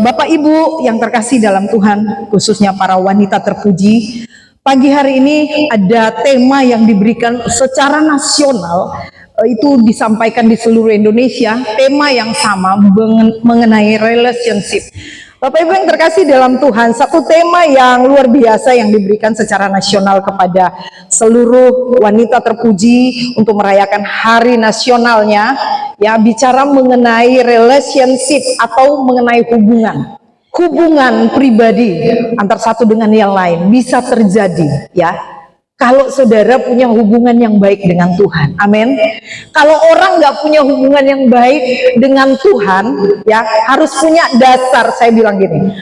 Bapak Ibu yang terkasih dalam Tuhan, khususnya para wanita terpuji, pagi hari ini ada tema yang diberikan secara nasional, itu disampaikan di seluruh Indonesia, tema yang sama mengenai relationship. Bapak Ibu yang terkasih dalam Tuhan, satu tema yang luar biasa yang diberikan secara nasional kepada seluruh wanita terpuji untuk merayakan hari nasionalnya, ya, bicara mengenai relationship atau mengenai hubungan pribadi antar satu dengan yang lain bisa terjadi, ya, kalau saudara punya hubungan yang baik dengan Tuhan. Amin. Kalau orang nggak punya hubungan yang baik dengan Tuhan, ya, harus punya dasar. Saya bilang gini,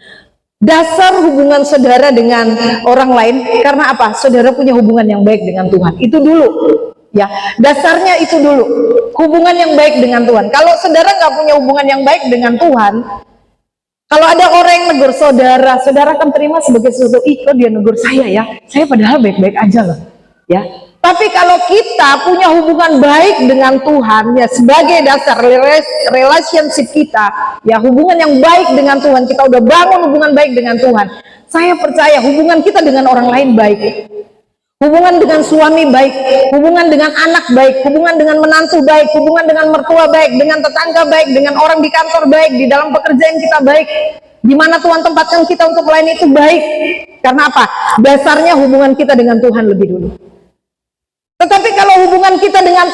dasar hubungan saudara dengan orang lain karena apa? Saudara punya hubungan yang baik dengan Tuhan. Itu dulu, ya, dasarnya itu dulu, hubungan yang baik dengan Tuhan. Kalau saudara nggak punya hubungan yang baik dengan Tuhan, kalau ada orang yang negur saudara, saudara akan terima sebagai sesuatu, ih kok dia negur saya ya, saya padahal baik-baik aja loh, ya. Tapi kalau kita punya hubungan baik dengan Tuhan, ya, sebagai dasar relationship kita, ya, hubungan yang baik dengan Tuhan, kita udah bangun hubungan baik dengan Tuhan, saya percaya hubungan kita dengan orang lain baik. Hubungan dengan suami baik, hubungan dengan anak baik, hubungan dengan menantu baik, hubungan dengan mertua baik, dengan tetangga baik, dengan orang di kantor baik, di dalam pekerjaan kita baik, di mana Tuhan tempatkan kita untuk melayani itu baik. Karena apa? Dasarnya hubungan kita dengan Tuhan lebih dulu. Tetapi kalau hubungan kita dengan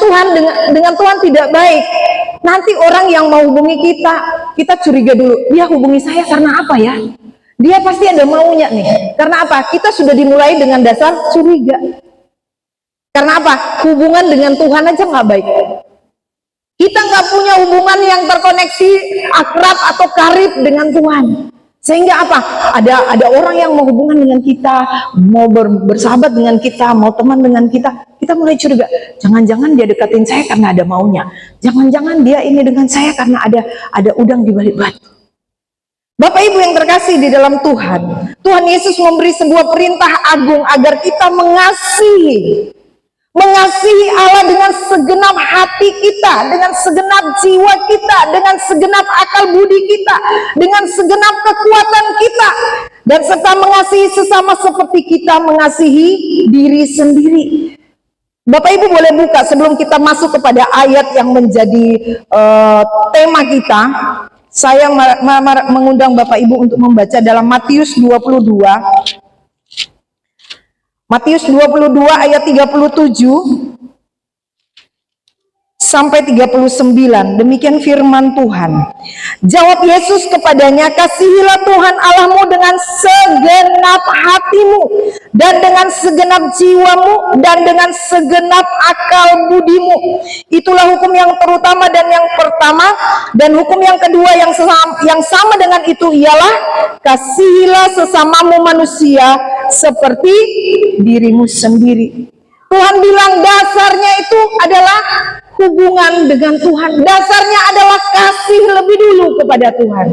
Tuhan tidak baik, nanti orang yang mau hubungi kita curiga dulu, dia hubungi saya karena apa ya? Dia pasti ada maunya nih. Karena apa? Kita sudah dimulai dengan dasar curiga. Karena apa? Hubungan dengan Tuhan aja nggak baik. Kita nggak punya hubungan yang terkoneksi, akrab atau karib dengan Tuhan. Sehingga apa? Ada orang yang mau hubungan dengan kita, mau bersahabat dengan kita, mau teman dengan kita mulai curiga. Jangan-jangan dia deketin saya karena ada maunya. Jangan-jangan dia ini dengan saya karena ada udang di balik batu. Bapak Ibu yang terkasih di dalam Tuhan, Tuhan Yesus memberi sebuah perintah agung agar kita mengasihi Allah dengan segenap hati kita, dengan segenap jiwa kita, dengan segenap akal budi kita, dengan segenap kekuatan kita, dan serta mengasihi sesama seperti kita mengasihi diri sendiri. Bapak Ibu boleh buka sebelum kita masuk kepada ayat yang menjadi tema kita. Saya mengundang Bapak Ibu untuk membaca dalam Matius 22. Matius 22 ayat 37 sampai 39. Demikian firman Tuhan. Jawab Yesus kepadanya, kasihilah Tuhan Allahmu dengan segenap hatimu, dan dengan segenap jiwamu, dan dengan segenap akal budimu. Itulah hukum yang terutama dan yang pertama. Dan hukum yang kedua yang sama dengan itu ialah, kasihilah sesamamu manusia seperti dirimu sendiri. Tuhan bilang dasarnya itu adalah hubungan dengan Tuhan. Dasarnya adalah kasih lebih dulu kepada Tuhan.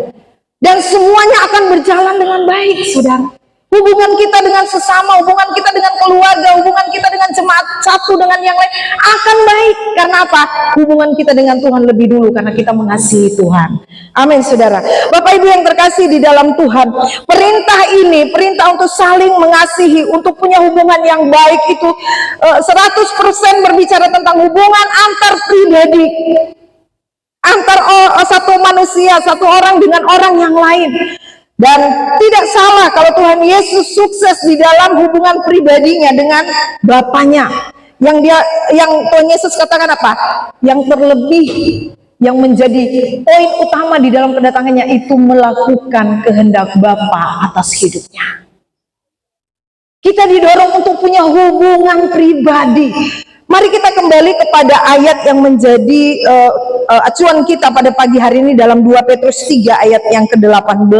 Dan semuanya akan berjalan dengan baik, saudara. Hubungan kita dengan sesama, hubungan kita dengan keluarga, hubungan kita dengan jemaat satu dengan yang lain akan baik. Karena apa? Hubungan kita dengan Tuhan lebih dulu karena kita mengasihi Tuhan. Amin, saudara. Bapak Ibu yang terkasih di dalam Tuhan, perintah ini, perintah untuk saling mengasihi, untuk punya hubungan yang baik itu 100% berbicara tentang hubungan antar pribadi, antar satu manusia, satu orang dengan orang yang lain. Dan tidak salah kalau Tuhan Yesus sukses di dalam hubungan pribadinya dengan Bapaknya. Yang Tuhan Yesus katakan apa? Yang terlebih, yang menjadi poin utama di dalam kedatangannya itu melakukan kehendak Bapa atas hidupnya. Kita didorong untuk punya hubungan pribadi. Mari kita kembali kepada ayat yang menjadi acuan kita pada pagi hari ini dalam 2 Petrus 3 ayat yang ke-18.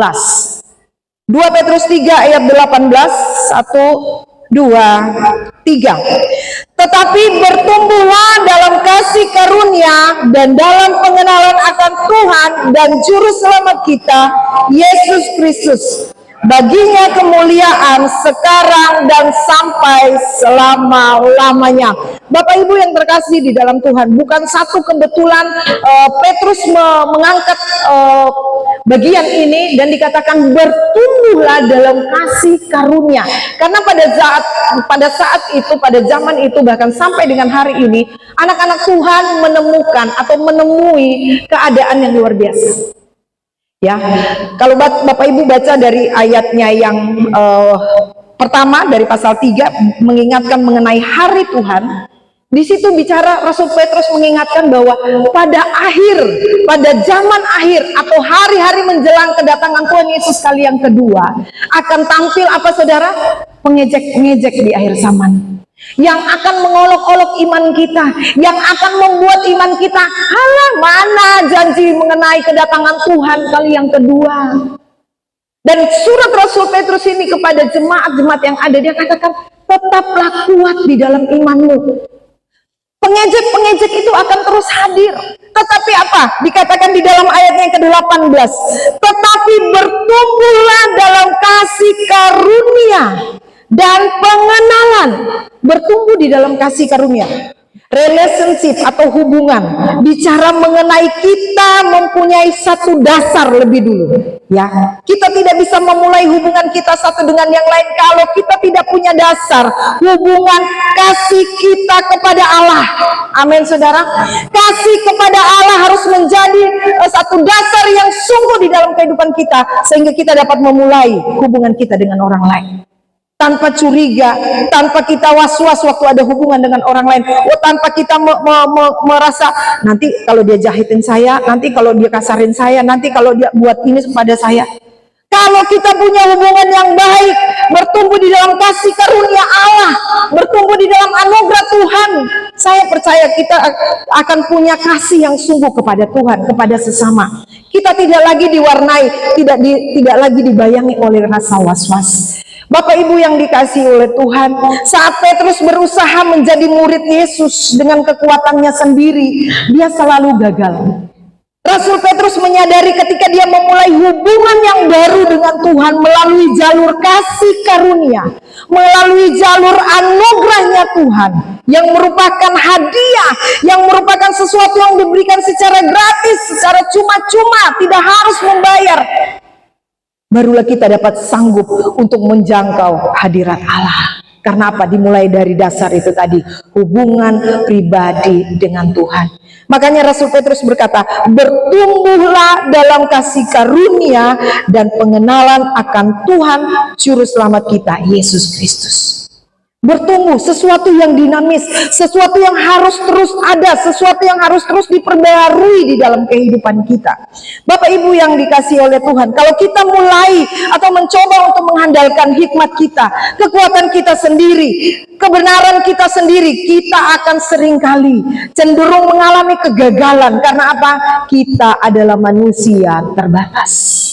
2 Petrus 3 ayat 18, 1, 2, 3. Tetapi bertumbuhlah dalam kasih karunia dan dalam pengenalan akan Tuhan dan Juru Selamat kita, Yesus Kristus. Baginya kemuliaan sekarang dan sampai selama-lamanya. Bapak Ibu yang terkasih di dalam Tuhan, bukan satu kebetulan Petrus mengangkat bagian ini dan dikatakan bertumbuhlah dalam kasih karunia. Karena pada saat itu, pada zaman itu, bahkan sampai dengan hari ini, anak-anak Tuhan menemukan atau menemui keadaan yang luar biasa. Ya, kalau Bapak Ibu baca dari ayatnya yang pertama dari pasal 3 mengingatkan mengenai hari Tuhan. Di situ bicara Rasul Petrus mengingatkan bahwa pada zaman akhir atau hari-hari menjelang kedatangan Tuhan Yesus kali yang kedua akan tampil apa saudara? Pengejek-pengejek di akhir zaman. Yang akan mengolok-olok iman kita, yang akan membuat iman kita, halah mana janji mengenai kedatangan Tuhan kali yang kedua. Dan surat Rasul Petrus ini kepada jemaat-jemaat yang ada, dia katakan, tetaplah kuat di dalam imanmu. Pengejek-pengejek itu akan terus hadir. Tetapi apa? Dikatakan di dalam ayatnya yang ke-18. Tetapi bertumbuhlah dalam kasih karunia dan pengenalan. Bertumbuh di dalam kasih karunia. Relationship atau hubungan. Bicara mengenai kita mempunyai satu dasar lebih dulu. Ya, kita tidak bisa memulai hubungan kita satu dengan yang lain kalau kita tidak punya dasar hubungan kasih kita kepada Allah. Amin, saudara. Kasih kepada Allah harus menjadi satu dasar yang sungguh di dalam kehidupan kita sehingga kita dapat memulai hubungan kita dengan orang lain. Tanpa curiga, tanpa kita was-was waktu ada hubungan dengan orang lain, tanpa kita merasa nanti kalau dia jahitin saya, nanti kalau dia kasarin saya, nanti kalau dia buat ini kepada saya. Kalau kita punya hubungan yang baik, bertumbuh di dalam kasih karunia Allah, bertumbuh di dalam anugerah Tuhan, saya percaya kita akan punya kasih yang sungguh kepada Tuhan, kepada sesama. Kita tidak lagi diwarnai, tidak lagi dibayangi oleh rasa was-was. Bapak Ibu yang dikasihi oleh Tuhan, saat Petrus berusaha menjadi murid Yesus dengan kekuatannya sendiri, dia selalu gagal. Rasul Petrus menyadari ketika dia memulai hubungan yang baru dengan Tuhan melalui jalur kasih karunia, melalui jalur anugerahnya Tuhan, yang merupakan hadiah, yang merupakan sesuatu yang diberikan secara gratis, secara cuma-cuma, tidak harus membayar. Barulah kita dapat sanggup untuk menjangkau hadirat Allah. Karena apa? Dimulai dari dasar itu tadi, hubungan pribadi dengan Tuhan. Makanya Rasul Petrus berkata, bertumbuhlah dalam kasih karunia dan pengenalan akan Tuhan Juru Selamat kita, Yesus Kristus. Bertumbuh, sesuatu yang dinamis, sesuatu yang harus terus ada, sesuatu yang harus terus diperbaharui di dalam kehidupan kita. Bapak Ibu yang dikasihi oleh Tuhan, kalau kita mulai atau mencoba untuk mengandalkan hikmat kita, kekuatan kita sendiri, kebenaran kita sendiri, kita akan seringkali cenderung mengalami kegagalan. Karena apa? Kita adalah manusia terbatas.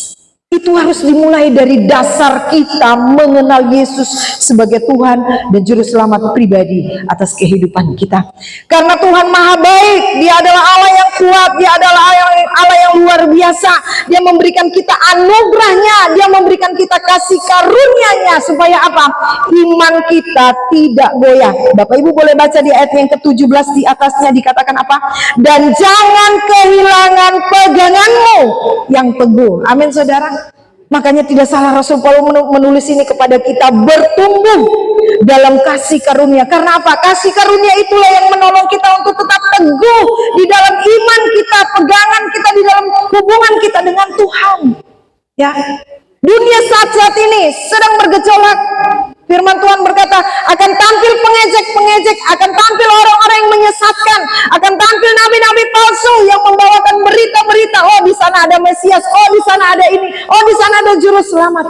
Itu harus dimulai dari dasar kita mengenal Yesus sebagai Tuhan dan Juru Selamat pribadi atas kehidupan kita. Karena Tuhan Maha Baik, Dia adalah Allah yang kuat, Dia adalah Allah yang luar biasa. Dia memberikan kita anugerahnya, Dia memberikan kita kasih karunia-Nya supaya apa? Iman kita tidak goyah. Bapak Ibu boleh baca di ayat yang ke-17 di atasnya dikatakan apa? Dan jangan kehilangan peganganmu yang teguh. Amin, saudara. Makanya tidak salah Rasul Paulus menulis ini kepada kita, bertumbuh dalam kasih karunia. Karena apa? Kasih karunia itulah yang menolong kita untuk tetap teguh di dalam iman kita, pegangan kita di dalam hubungan kita dengan Tuhan. Ya, dunia saat ini sedang bergejolak. Firman Tuhan berkata, akan tampil pengejek-pengejek, akan tampil orang-orang yang menyesatkan, akan tampil nabi-nabi palsu yang membawakan berita-berita, oh di sana ada Mesias, oh di sana ada ini, oh di sana ada Juru Selamat.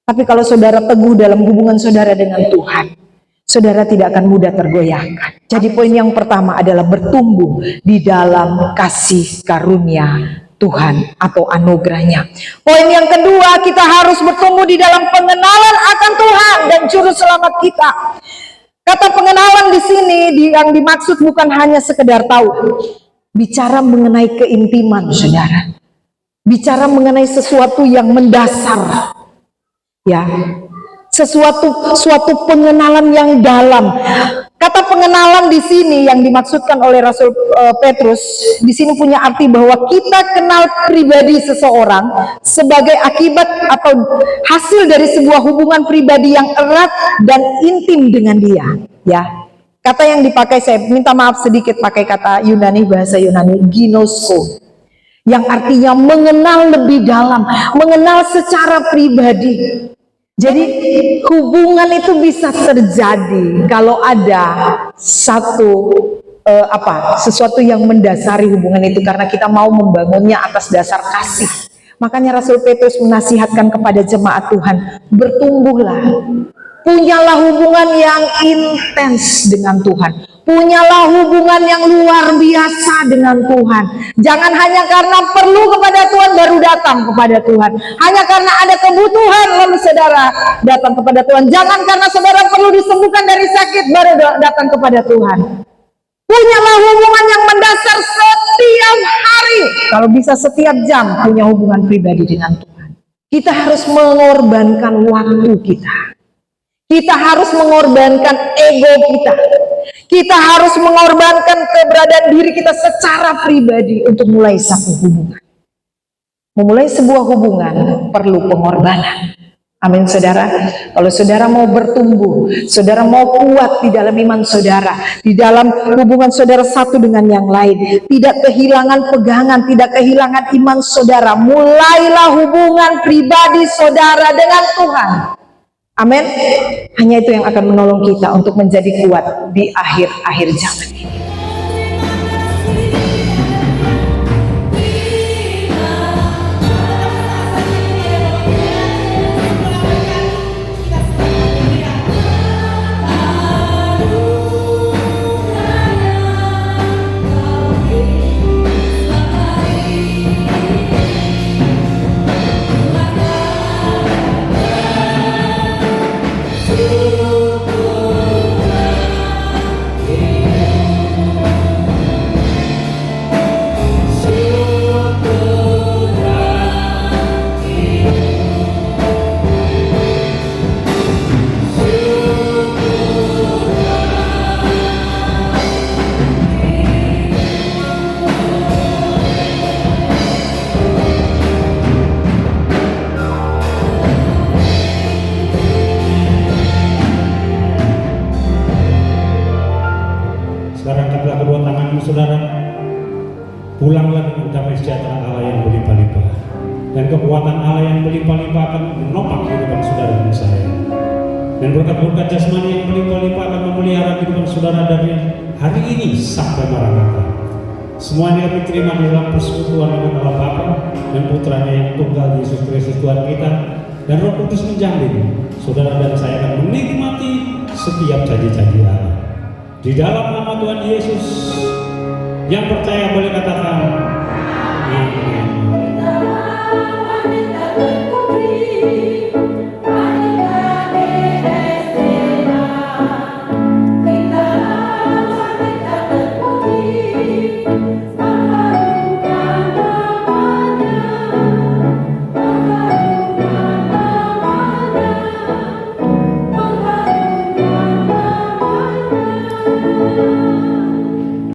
Tapi kalau saudara teguh dalam hubungan saudara dengan Tuhan, saudara tidak akan mudah tergoyahkan. Jadi poin yang pertama adalah bertumbuh di dalam kasih karunia Tuhan atau anugerahnya. Poin yang kedua, kita harus bertumbuh di dalam pengenalan akan Tuhan dan Juru Selamat kita. Kata pengenalan di sini yang dimaksud bukan hanya sekedar tahu. Bicara mengenai keintiman, saudara. Bicara mengenai sesuatu yang mendasar. Ya. Suatu pengenalan yang dalam. Kata pengenalan di sini yang dimaksudkan oleh Rasul Petrus di sini punya arti bahwa kita kenal pribadi seseorang sebagai akibat atau hasil dari sebuah hubungan pribadi yang erat dan intim dengan dia. Ya, kata yang dipakai, saya minta maaf sedikit pakai kata Yunani, bahasa Yunani, ginosko, yang artinya mengenal lebih dalam, mengenal secara pribadi. Jadi hubungan itu bisa terjadi kalau ada sesuatu yang mendasari hubungan itu, karena kita mau membangunnya atas dasar kasih. Makanya Rasul Petrus menasihatkan kepada jemaat Tuhan, bertumbuhlah, punyalah hubungan yang intens dengan Tuhan, punyalah hubungan yang luar biasa dengan Tuhan. Jangan hanya karena perlu kepada Tuhan baru datang kepada Tuhan, hanya karena ada kebutuhan lalu saudara datang kepada Tuhan. Jangan karena saudara perlu disembuhkan dari sakit baru datang kepada Tuhan. Punyalah hubungan yang mendasar setiap hari, kalau bisa setiap jam, punya hubungan pribadi dengan Tuhan. Kita harus mengorbankan waktu kita. Kita harus mengorbankan ego kita. Kita harus mengorbankan keberadaan diri kita secara pribadi untuk mulai satu hubungan. Memulai sebuah hubungan perlu pengorbanan. Amin saudara. Kalau saudara mau bertumbuh, saudara mau kuat di dalam iman saudara, di dalam hubungan saudara satu dengan yang lain, tidak kehilangan pegangan, tidak kehilangan iman saudara, mulailah hubungan pribadi saudara dengan Tuhan. Amin. Hanya itu yang akan menolong kita untuk menjadi kuat di akhir-akhir zaman ini. Saudara, pulanglah dengan damai sejahtera Allah yang berlimpah-limpah, dan kekuatan Allah yang berlimpah-limpah akan menopang kehidupan saudara dan saya, dan berkat-berkat jasmani yang berlimpah-limpah akan memelihara kehidupan saudara dari hari ini sampai Maranatha. Semua ini kami terima di dalam persekutuan dengan Allah Bapa dan Putranya yang tunggal, Yesus Kristus Tuhan kita, dan Roh Kudus menjamin saudara dan saya akan menikmati setiap janji-janji Allah. Di dalam nama Tuhan Yesus, yang percaya boleh katakan